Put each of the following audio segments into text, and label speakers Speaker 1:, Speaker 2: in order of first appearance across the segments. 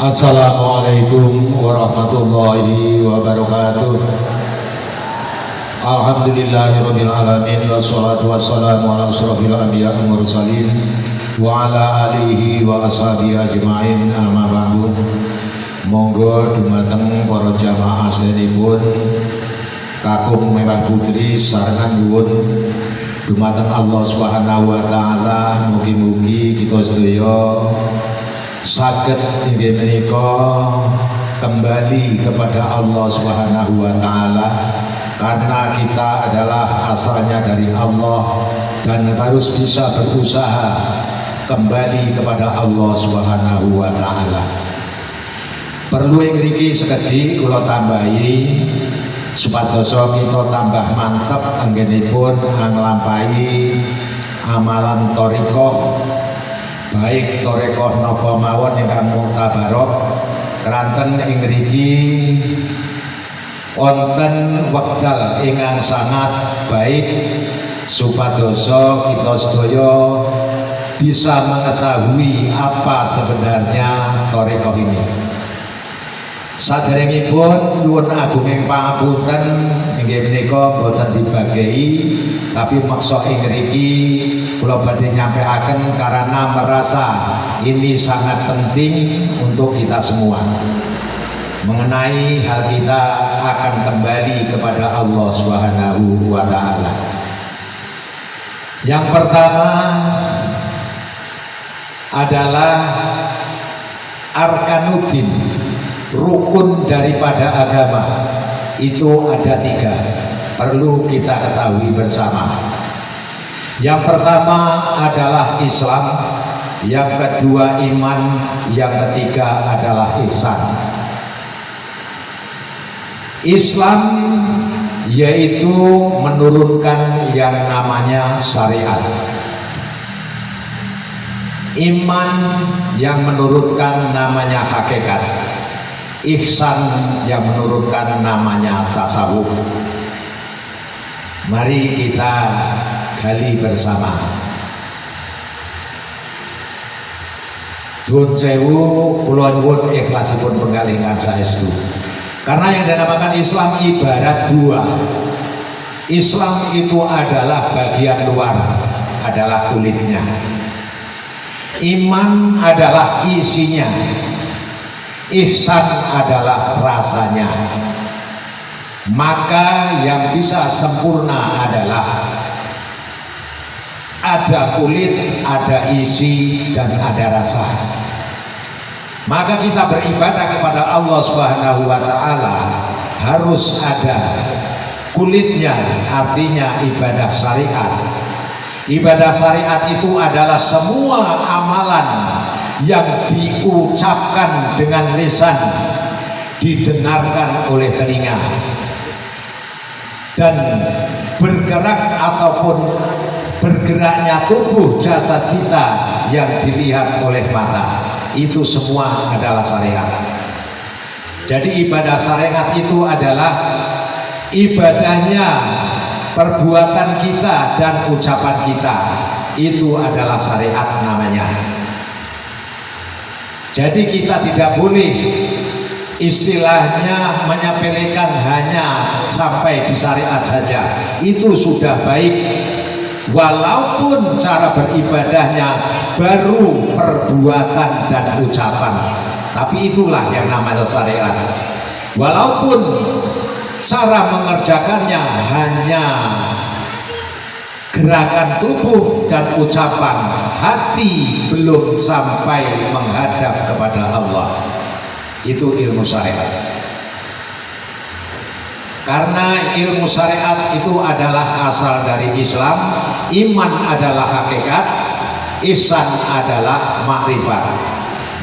Speaker 1: Assalamualaikum warahmatullahi wabarakatuh. Alhamdulillahirabbil alamin wassalatu wassalamu ala asrofil anbiya'i wal mursalin wa ala alihi wa ashabihi ajmain. Amma ba'du. Monggo dumateng para jamaah sedheripun kakung mewah putri sarengan nuwun dumateng Allah Subhanahu wa taala, mugi-mugi kita sedaya saged inggih menika kembali kepada Allah Subhanahu wa taala, karena kita adalah asalnya dari Allah dan harus bisa berusaha kembali kepada Allah Subhanahu wa taala. Perlu ngriki sekedhik kula tambahi supados kita tambah mantep anggenipun nglampahi amalan thariqah, baik thariqah napa mawon ingkang muktabarok. Keranten ing mriki wonten wekdal ingkang sangat baik supados kita sedaya bisa mengetahui apa sebenarnya thariqah ini. Saderengipun nuwun agunging pangapunten inggih menika boten dibagi, tapi maksa ing mriki kula badhe nyampaikan karena merasa ini sangat penting untuk kita semua mengenai hal kita akan kembali kepada Allah Subhanahu wa taala. Yang pertama adalah arkanuddin, rukun daripada agama. Itu ada 3, perlu kita ketahui bersama. Yang pertama adalah Islam, yang kedua iman, yang ketiga adalah ihsan. Islam yaitu menurunkan yang namanya syariat. Iman yang menurunkan namanya hakikat. Ihsan yang menurunkan namanya tasawuf. Mari kita gali bersama. Nuwun sewu, kula nyuwun ikhlasipun penggalingan saestu. Karena yang dinamakan Islam ibarat 2. Islam itu adalah bagian luar, adalah kulitnya. Iman adalah isinya. Ihsan adalah rasanya. Maka yang bisa sempurna adalah ada kulit, ada isi, dan ada rasa. Maka kita beribadah kepada Allah Subhanahu wa taala harus ada kulitnya, artinya ibadah syariat. Ibadah syariat itu adalah semua amalan yang diucapkan dengan lisan, didengarkan oleh telinga, dan bergerak ataupun bergeraknya tubuh jasad kita yang dilihat oleh mata. Itu semua adalah syariat. Jadi ibadah syariat itu adalah ibadahnya perbuatan kita dan ucapan kita. Itu adalah syariat namanya. Jadi kita tidak boleh istilahnya menyepelekan hanya sampai di syariat saja. Itu sudah baik, walaupun cara beribadahnya baru perbuatan dan ucapan, tapi itulah yang namanya syariat. Walaupun cara mengerjakannya hanya gerakan tubuh dan ucapan, hati belum sampai menghadap kepada Allah. Itu ilmu syariat. Karena ilmu syariat itu adalah asal dari Islam, iman adalah hakikat, ihsan adalah makrifat.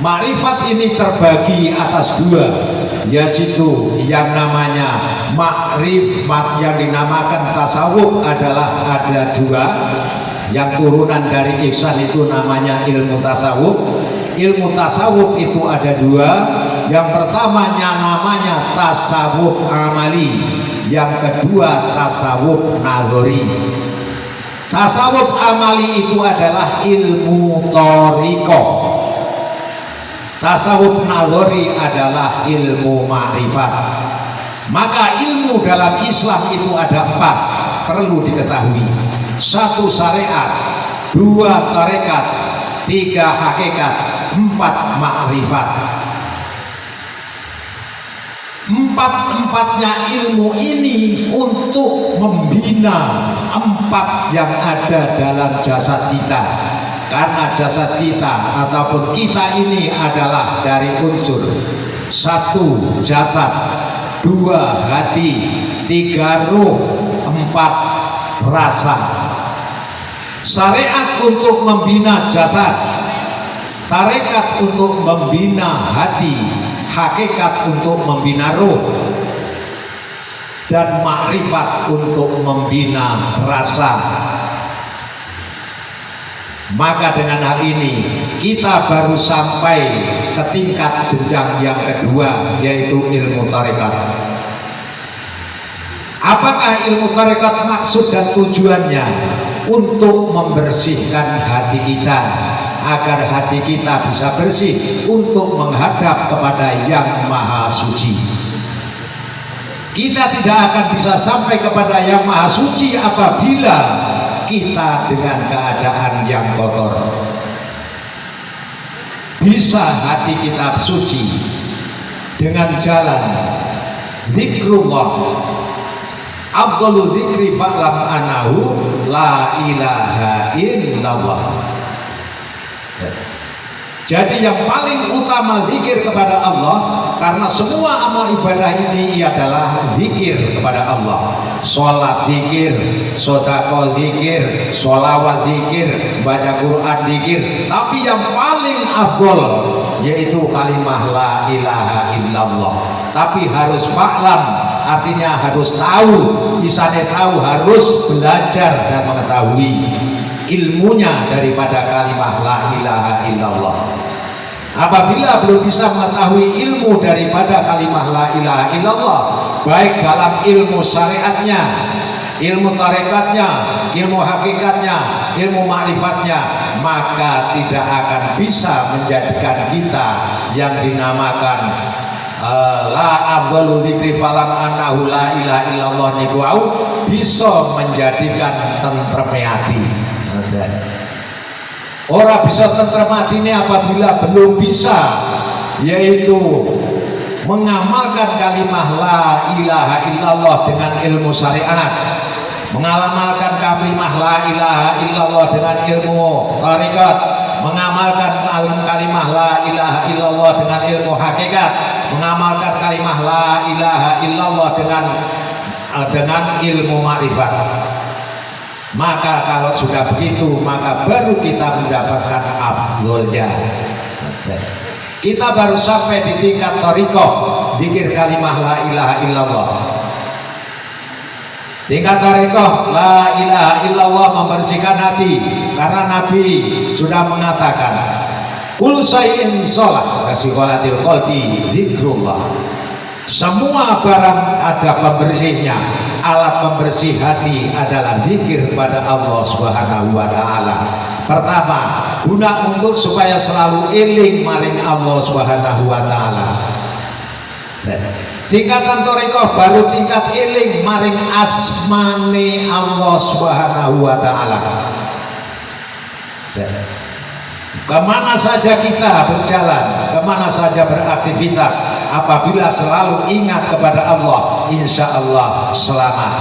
Speaker 1: Makrifat ini terbagi atas 2, yaitu yang namanya makrifat yang dinamakan tasawuf adalah ada 2. Yang turunan dari ihsan itu namanya ilmu tasawuf. Ilmu tasawuf itu ada 2. Yang pertamanya namanya tasawuf amali, yang kedua tasawuf nadhari. Tasawuf amali itu adalah ilmu thariqah. Tasawuf naluri adalah ilmu ma'rifat. Maka ilmu dalam Islam itu ada 4, perlu diketahui. 1 syariat, 2 tarekat, 3 hakikat, 4 ma'rifat. Empat-empatnya ilmu ini untuk membina 4 yang ada dalam jasad kita. Karena jasad kita ataupun kita ini adalah dari unsur 1 jasad, 2 hati, 3 ruh, 4 rasa. Syariat untuk membina jasad, tarekat untuk membina hati, hakikat untuk membina ruh, dan makrifat untuk membina rasa. Maka dengan hal ini kita baru sampai ke tingkat jenjang yang kedua, yaitu ilmu tarekat. Apakah ilmu tarekat maksud dan tujuannya? Untuk membersihkan hati kita, agar hati kita bisa bersih untuk menghadap kepada Yang Maha Suci. Kita tidak akan bisa sampai kepada Yang Maha Suci apabila kita dengan keadaan yang kotor. Bisa hati kita suci dengan jalan zikrullah. Afdhalu dzikri fa'lam annahu la ilaha illallah. Jadi yang paling utama zikir kepada Allah, karena semua amal ibadah ini adalah zikir kepada Allah. Sholat zikir, sedekah zikir, sholawat zikir, baca Quran zikir. Tapi yang paling afdol yaitu kalimah la ilaha illallah. Tapi harus fa'lam, artinya harus tahu. Misalnya tahu, harus belajar dan mengetahui ilmunya daripada kalimah la ilaha illallah. Apabila belum bisa mengetahui ilmu daripada kalimah la ilaha illallah, baik dalam ilmu syariatnya, ilmu tarekatnya, ilmu hakikatnya, ilmu ma'rifatnya, maka tidak akan bisa menjadikan kita yang dinamakan la afdhalu dzikri falam annahu la ilaha illallah niku bisa menjadikan tentrem hati. Orang bisa tentrem hati ini apabila belum bisa, yaitu mengamalkan kalimah la ilaha illallah dengan ilmu syariat, mengamalkan kalimah la ilaha illallah dengan ilmu tarekat, mengamalkan kalimah la ilaha illallah dengan ilmu hakikat, mengamalkan kalimah la ilaha illallah dengan ilmu ma'rifat. Maka kalau sudah begitu, maka baru kita mendapatkan afdholnya. Kita baru sampai di tingkat thariqah, zikir kalimah la ilaha illallah. Tingkat thariqah la ilaha illallah membersihkan hati, karena Nabi sudah mengatakan kullu syai'in shalah kasiholatil qalbi zikrullah. Semua barang ada pembersihnya. Alat pembersih hati adalah zikir pada Allah Subhanahu wa taala. Pertama, guna untuk supaya selalu eling maring Allah Subhanahu wa taala. Tingkatan thariqah baru tingkat eling maring asmane Allah Subhanahu wa taala. Kemana saja kita berjalan, kemana saja beraktivitas, apabila selalu ingat kepada Allah, insya Allah selamat,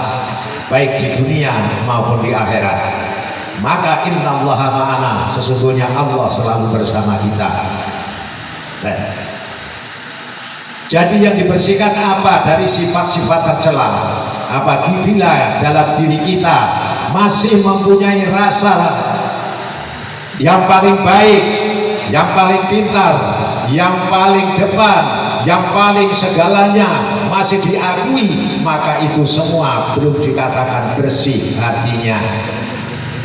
Speaker 1: baik di dunia maupun di akhirat. Maka innallaha ma'ana, sesungguhnya Allah selalu bersama kita. Jadi yang dibersihkan apa? Dari sifat-sifat tercela. Apabila dalam diri kita masih mempunyai rasa yang paling baik, yang paling pintar, yang paling depan, yang paling segalanya masih diakui, maka itu semua belum dikatakan bersih hatinya.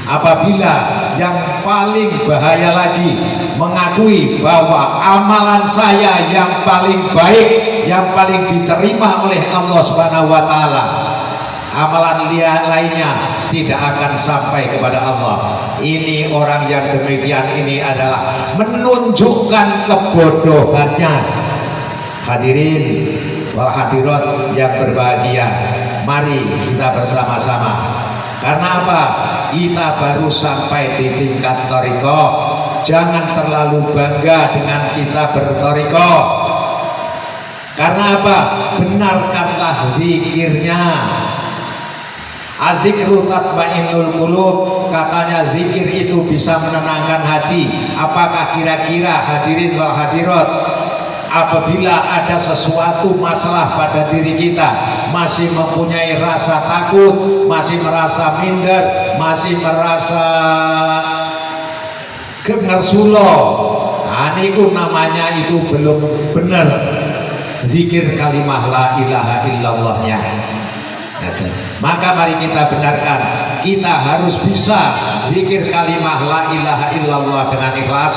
Speaker 1: Apabila yang paling bahaya lagi mengakui bahwa amalan saya yang paling baik, yang paling diterima oleh Allah Subhanahu wa taala, amalan lainnya tidak akan sampai kepada Allah. Ini orang yang demikian ini adalah menunjukkan kebodohannya. Hadirin wal hadirat yang berbahagia, mari kita bersama-sama. Karena apa? Kita baru sampai di tingkat thariqah. Jangan terlalu bangga dengan kita berthariqah. Karena apa? Benarkanlah zikirnya. Adzikru tatmainnul qulub, katanya zikir itu bisa menenangkan hati. Apakah kira-kira hadirin wal hadirat, apabila ada sesuatu masalah pada diri kita, masih mempunyai rasa takut, masih merasa minder, masih merasa gengersulo, nah itu namanya itu belum benar zikir kalimah la ilaha illallahnya. Maka mari kita benarkan, kita harus bisa zikir kalimah la ilaha illallah dengan ikhlas.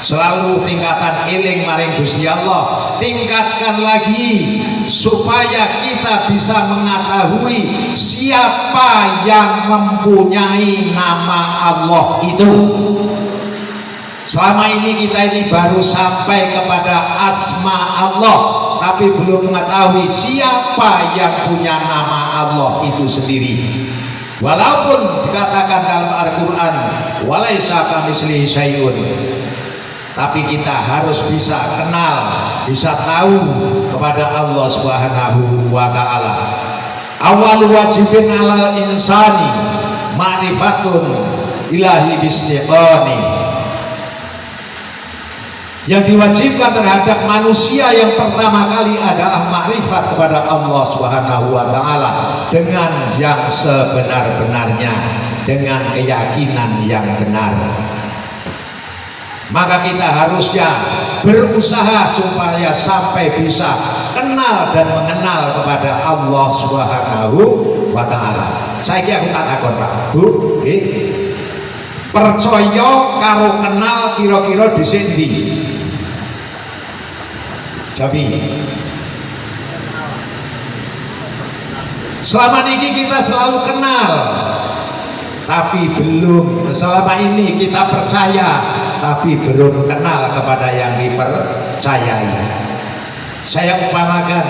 Speaker 1: Selalu tingkatan eling maring Gusti Allah, tingkatkan lagi supaya kita bisa mengetahui siapa yang mempunyai nama Allah itu. Selama ini kita ini baru sampai kepada asma Allah, tapi belum mengetahui siapa yang punya nama Allah itu sendiri. Walaupun dikatakan dalam Al-Quran walaisa kamitslihi syai'un, tapi kita harus bisa kenal, bisa tahu kepada Allah Subhanahu wa ta'ala. Awal wajibin alal insani ma'rifatun ilahi bistiqani. Yang diwajibkan terhadap manusia yang pertama kali adalah makrifat kepada Allah Subhanahu wa ta'ala dengan yang sebenar-benarnya, dengan keyakinan yang benar. Maka kita harusnya berusaha supaya sampai bisa kenal dan mengenal kepada Allah Subhanahu wa ta'ala. Saya kira aku tak takut Pak Bu, percaya karo kenal kira-kira disendi. Jadi selama ini kita selalu kenal, tapi belum, selama ini kita percaya, tapi belum kenal kepada yang dipercayai. Saya umpamakan,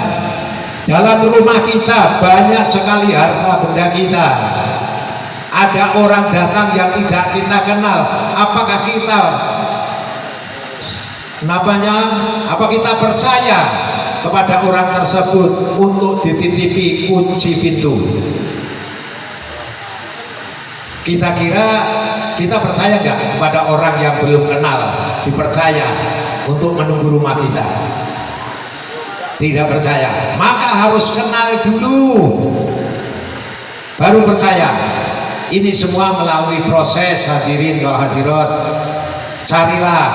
Speaker 1: dalam rumah kita banyak sekali harta benda kita. Ada orang datang yang tidak kita kenal, apakah kita apa kita percaya kepada orang tersebut untuk dititipi kunci pintu? Kita kira kita percaya nggak kepada orang yang belum kenal, dipercaya untuk menunggu rumah kita? Tidak percaya. Maka harus kenal dulu, baru percaya. Ini semua melalui proses, hadirin wal hadirat. Carilah.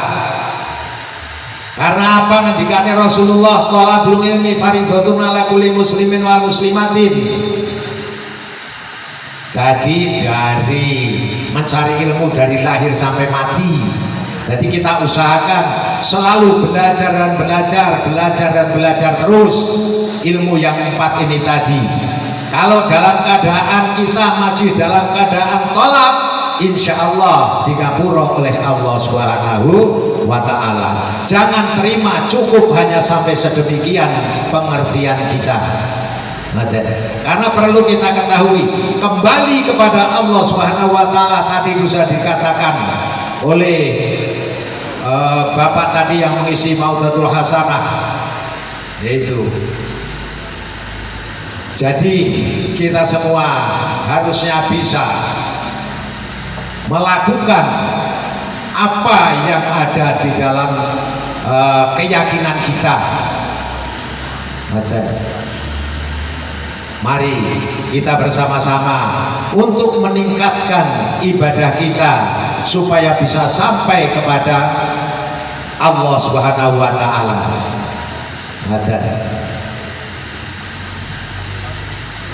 Speaker 1: Karena apa? Ngendikane Rasulullah, thalabul ilmi fardhatun ala kulli muslimin wal muslimatin. Jadi dari mencari ilmu dari lahir sampai mati. Jadi kita usahakan selalu belajar dan belajar, belajar dan belajar terus ilmu yang 4 ini tadi. Kalau dalam keadaan kita masih dalam keadaan tolak, insya Allah digapura oleh Allah Subhanahu wa ta'ala. Jangan terima cukup hanya sampai sedemikian pengertian kita. Karena perlu kita ketahui, kembali kepada Allah Subhanahu wa ta'ala tadi bisa dikatakan oleh Bapak tadi yang mengisi Maudatul Hasanah, yaitu jadi kita semua harusnya bisa melakukan apa yang ada di dalam keyakinan kita. Mari kita bersama-sama untuk meningkatkan ibadah kita supaya bisa sampai kepada Allah Subhanahu wa ta'ala.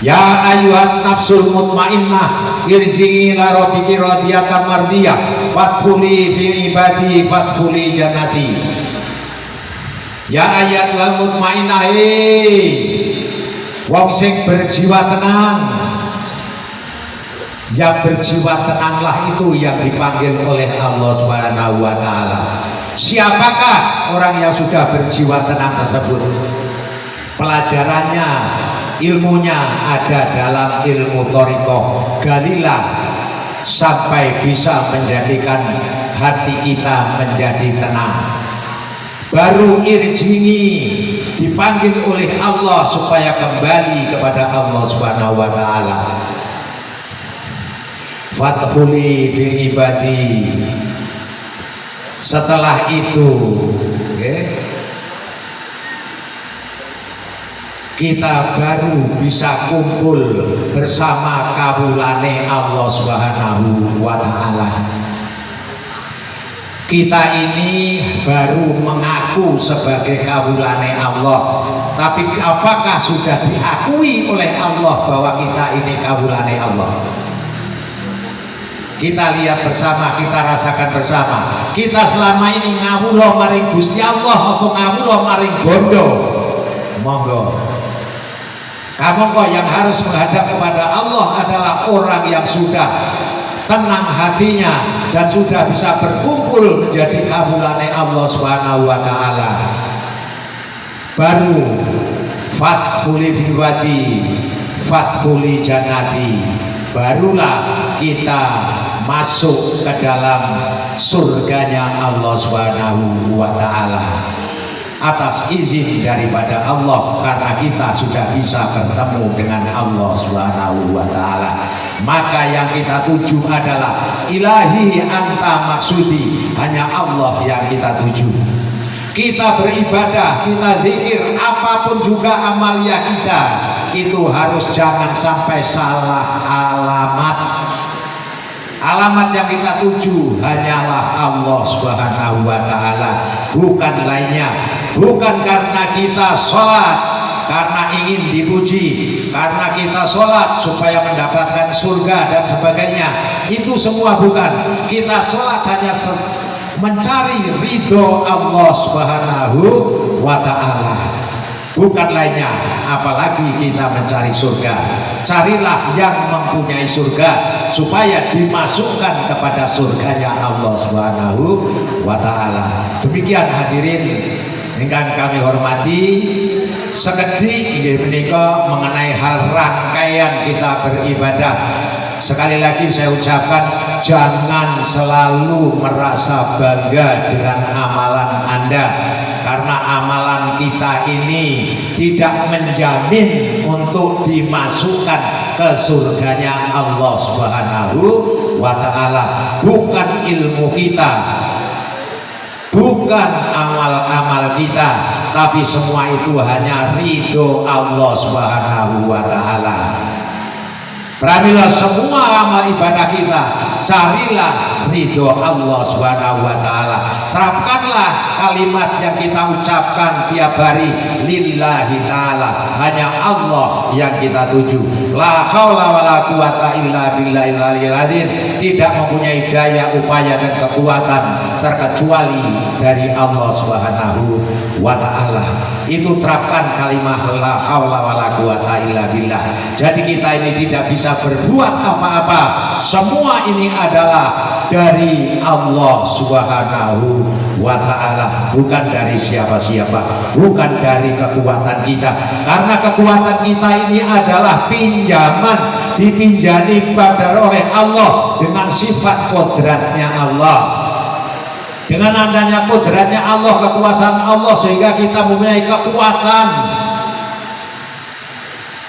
Speaker 1: Ya ayuhan nafsul mutmainnah irji'i ila rabbiki radiyatan mardiyah fadkhuli fi ibadi fadkhuli jannati. Ya ayatul mutmainnah, wong sing berjiwa tenang, Yang berjiwa tenanglah itu yang dipanggil oleh Allah Subhanahu wa Ta'ala. Siapakah orang yang sudah berjiwa tenang tersebut? Pelajarannya, ilmunya ada dalam ilmu thariqah. Galilah sampai bisa menjadikan hati kita menjadi tenang. Baru irjini dipanggil oleh Allah supaya kembali kepada Allah Subhanahu wa Ta'ala. Fadkhuli fi ibadi. Setelah itu kita baru bisa kumpul bersama kawulane Allah Subhanahu wa Ta'ala. Kita ini baru mengaku sebagai kawulane Allah, tapi apakah sudah diakui oleh Allah bahwa kita ini kawulane Allah? Kita lihat bersama, kita rasakan bersama. Kita selama ini ngawula maring Gusti Allah atau ngawula maring bondo? Monggo. Kamu kok yang harus menghadap kepada Allah adalah orang yang sudah tenang hatinya dan sudah bisa berkumpul menjadi kawulane Allah Subhanahu wa Ta'ala. Baru fadkhuli fi wadi, fadkhuli jannati. Barulah kita masuk ke dalam surganya Allah Subhanahu wa Ta'ala atas izin daripada Allah, karena kita sudah bisa bertemu dengan Allah Subhanahu wa Ta'ala. Maka yang kita tuju adalah ilahi anta maksudi, hanya Allah yang kita tuju. Kita beribadah, kita zikir, apapun juga amalia kita, itu harus jangan sampai salah alamat. Alamat yang kita tuju hanyalah Allah Subhanahu wa Ta'ala, bukan lainnya. Bukan karena kita sholat karena ingin dipuji, karena kita sholat supaya mendapatkan surga dan sebagainya. Itu semua bukan. Kita sholat hanya mencari ridho Allah Subhanahu wa Ta'ala, bukan lainnya. Apalagi kita mencari surga, carilah yang mempunyai surga supaya dimasukkan kepada surganya Allah Subhanahu wa Ta'ala. Demikian hadirin ingkang kami hormati, sekedhik inggih menika mengenai hal rangkaian kita beribadah. Sekali lagi saya ucapkan, jangan selalu merasa bangga dengan amalan Anda, karena amalan kita ini tidak menjamin untuk dimasukkan ke surganya Allah Subhanahu wa Ta'ala. Bukan ilmu kita, bukan amal-amal kita, tapi semua itu hanya ridho Allah Subhanahu wa Ta'ala. Beranilah semua amal ibadah kita, carilah ridho Allah Subhanahu wa Ta'ala. Terapkanlah kalimat yang kita ucapkan tiap hari, lillahi ta'ala, hanya Allah yang kita tuju. La haula wala quwata illa billahil aliyil azim. Tidak mempunyai daya upaya dan kekuatan terkecuali dari Allah Subhanahu wa Ta'ala. Itu terapkan kalimat la haula wala quwata illa billah. Jadi kita ini tidak bisa berbuat apa-apa, semua ini adalah dari Allah Subhanahu wa Ta'ala, bukan dari siapa-siapa, bukan dari kekuatan kita. Karena kekuatan kita ini adalah pinjaman, dipinjani pada oleh Allah dengan sifat kodratnya Allah. Dengan adanya kodratnya Allah, kekuasaan Allah, sehingga kita mempunyai kekuatan,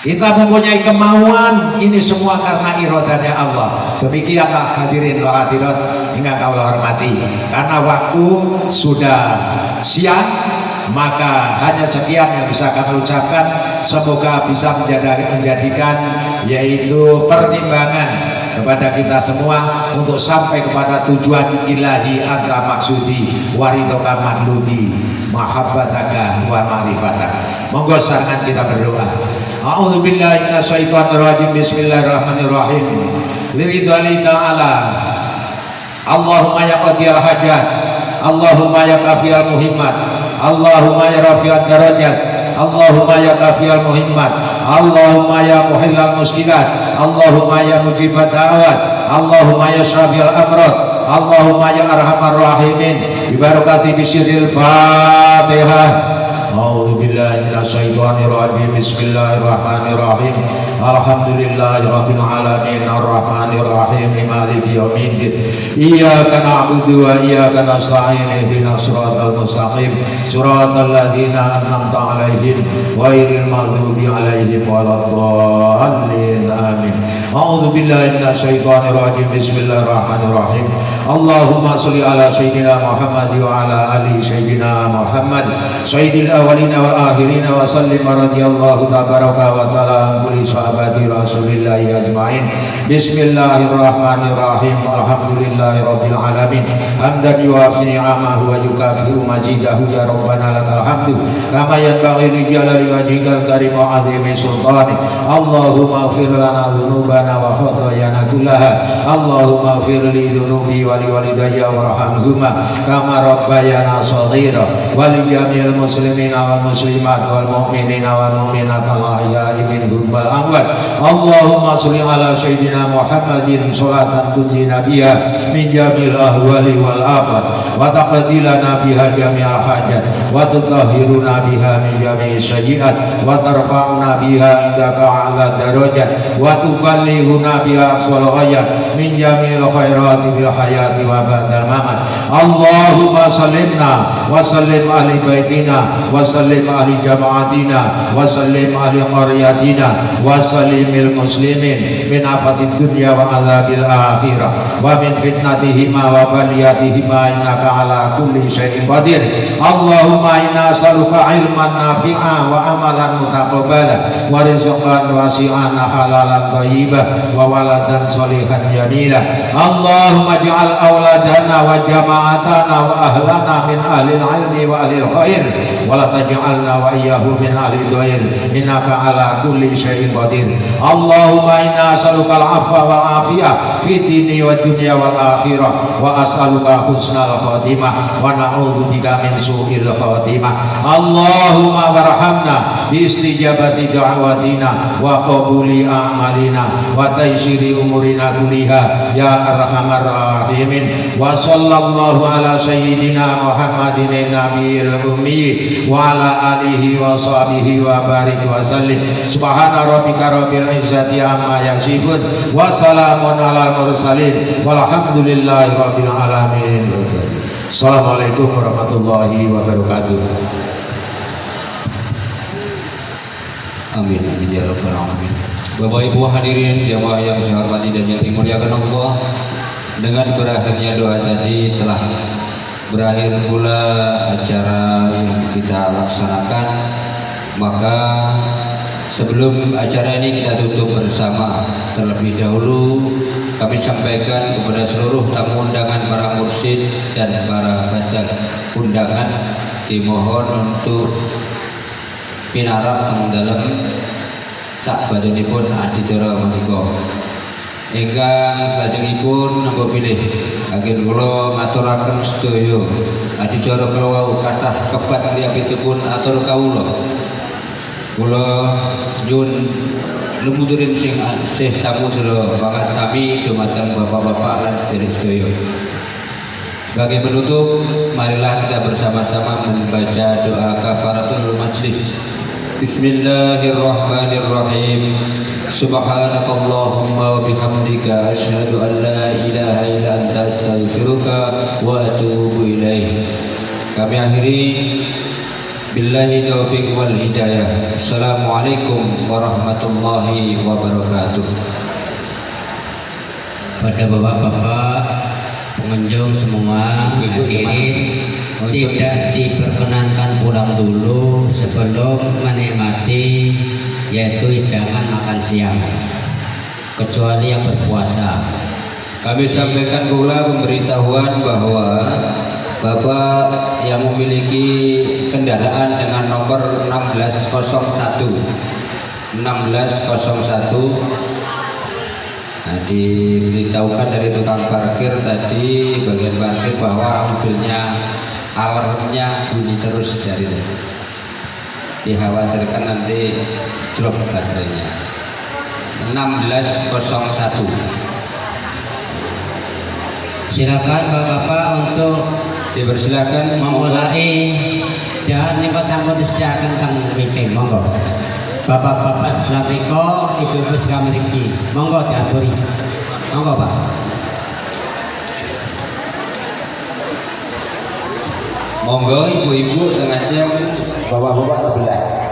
Speaker 1: kita mempunyai kemauan. Ini semua karena iradanya Allah. Demikianlah hadirin wal hadirat hingga kau hormati. Karena waktu sudah siang, maka hanya sekian yang bisa kami ucapkan. Semoga bisa menjadikan yaitu pertimbangan kepada kita semua untuk sampai kepada tujuan ilahi anta maksudi waridhoka madlubi mahabbataka wa ma'rifataka. Monggo sarangan kita berdoa. A'udzubillahi minasyaitonirrajim. Bismillahirrahmanirrahim. Liridhali ta'ala. Allahumma ya qadiyal hajat, Allahumma ya kafiyal muhimmat, Allahumma ya rafi'ad darajat, Allahumma ya kafiyal muhimmat, Allahumma ya muhillal muskilat, Allahumma ya mujibat da'awat, Allahumma ya syafi'al amrad, Allahumma ya arhamar rahimin, bi barakati bisyiril Fatihah. A'udzu billahi minasyaitonir rajim. Bismillahirrahmanirrahim. Alhamdulillahirabbil alamin arrahmanir rahim maliki yaumiddin. Iyyaka na'budu wa iyyaka nasta'in ihdinas siratal mustaqim siratal ladzina an'amta 'alaihim ghairil maghdubi 'alaihim waladdallin. Amin. A'udzu billahi minasyaitonir rajim. Bismillahirrahmanirrahim. Allahumma sholli ala sayyidina Muhammad wa ala ali sayyidina Muhammad sayyidil awwalina wal akhirina wa sallim radhiyallahu tabaraka wa ta'ala kulli sahabati rasulillahi ajma'in. Bismillahirrahmanirrahim. Alhamdulillahi rabbil alamin hamdan yuwafi ni'amahu wa yukafi'u majidahu ya rabbana lakal hamdu kama yanbaghi li jalali wajhikal karim wa 'azimi sultanik. Allahumma ighfir lana dhunubana wa khatayana kullaha. Allahumma ighfir li dhunubi wa li walidayya warhamhuma kama rabbayana shaghira wa li jami'il muslimina wal muslimat wal mu'minina wal mu'minat al ahya'i minhum wal amwat. Allahumma sholli ala sayyidina Muhammadin sholatan tunjina biha min jamil ahwali wal afat wa taqdilana biha jami'al hajat wa tutahhiruna biha min jami'i sayyi'at wa tarfa'una biha indaka a'la darajat wa tuballighuna biha aqsal ghayat min jami'il khairati fil hayati wa ba'dal mamat. Allahumma sallimna wa sallim ahli baitina wa sallim ahli jama'atina wa sallim ahli qaryatina wa sallimil muslimin min afatid dunya wa azabil akhirah wa min fitnatihima wa baliyatihima innaka ala kulli syai'in qadir. Allahumma inna as'aluka ilman nafi'a wa amalan mutaqabbala wa rizqan wasi'an halalan thayyiban wa waladan sholihan jamila. Allahumma ij'al auladana wa jama'atana wa ahlana min ahlil ilmi wa ahlil khair wa la taj'alna wa iyyahu min ahlil dhair innaka ala kulli syai'in qadir. Allahumma inna as'aluka al-'afwa wal 'afiyah fi dini wa dunya wal akhirah wa as'aluka husnal khatimah wa na'udzubika min su'il khatimah. Allahumma warhamna bi istijabati da'watina wa qabuli a'malina wa taysiri umurina kulliha ya arhamar rahimin. Wa sallallahu ala sayyidina Muhammadin nabiyil ummi wa ala alihi wa sahbihi wa barik wa sallim. Subhana rabbika rabbil izzati amma yasifun wa salamun alal mursalin walhamdulillahi rabbil alamin. Assalamualaikum warahmatullahi wabarakatuh.
Speaker 2: Amin amin ya rabbal alamin. Bapak Ibu hadirin jamaah yang saya hormati dan yang dimuliakan Allah, dengan berakhirnya doa tadi telah berakhir pula acara yang kita laksanakan. Maka sebelum acara ini kita tutup bersama, terlebih dahulu kami sampaikan kepada seluruh tamu undangan, para mursyid dan para badal undangan, dimohon untuk pinarak teng dalem sak badunipun adicara menika. Ingkang salajengipun nembok pilih ageng kula ngaturaken sedaya adicara kula kathah kebat liyapitipun atur kawula. Kula nyuwun lumuturin sing samudra banget sami dumateng bapak-bapak lan sedherek. Sebagai penutup, marilah kita bersama-sama membaca doa kafaratul majlis. Bismillahirrahmanirrahim. Subhanakallahumma wa bihamdika asyhadu an la ilaha illa anta astaghfiruka wa atubu ilaik. Kami akhiri billahi taufiq wal hidayah. Assalamualaikum warahmatullahi wabarakatuh.
Speaker 3: Pada bapak-bapak pengunjung semua, hadirin tidak diperkenankan pulang dulu sebelum menikmati yaitu hidangan makan siang, kecuali yang berpuasa.
Speaker 2: Kami sampaikan pula pemberitahuan bahwa Bapak yang memiliki kendaraan dengan nomor 1601 nah, diberitahukan dari tukang parkir tadi bagian parkir bahwa mobilnya alarmnya bunyi terus dari dikhawatirkan nanti drop baterainya. 1601.
Speaker 3: Silakan Bapak-bapak untuk
Speaker 2: Dipersilakan
Speaker 3: memulai dan niku sampun disediakan teng mriki. Monggo. Bapak-bapak sebelah mriko, ibu-ibu sebelah mriki. Monggo diaturi. Monggo, Pak.
Speaker 2: monggo ibu-ibu tengah jam, bapak-bapak sebelah.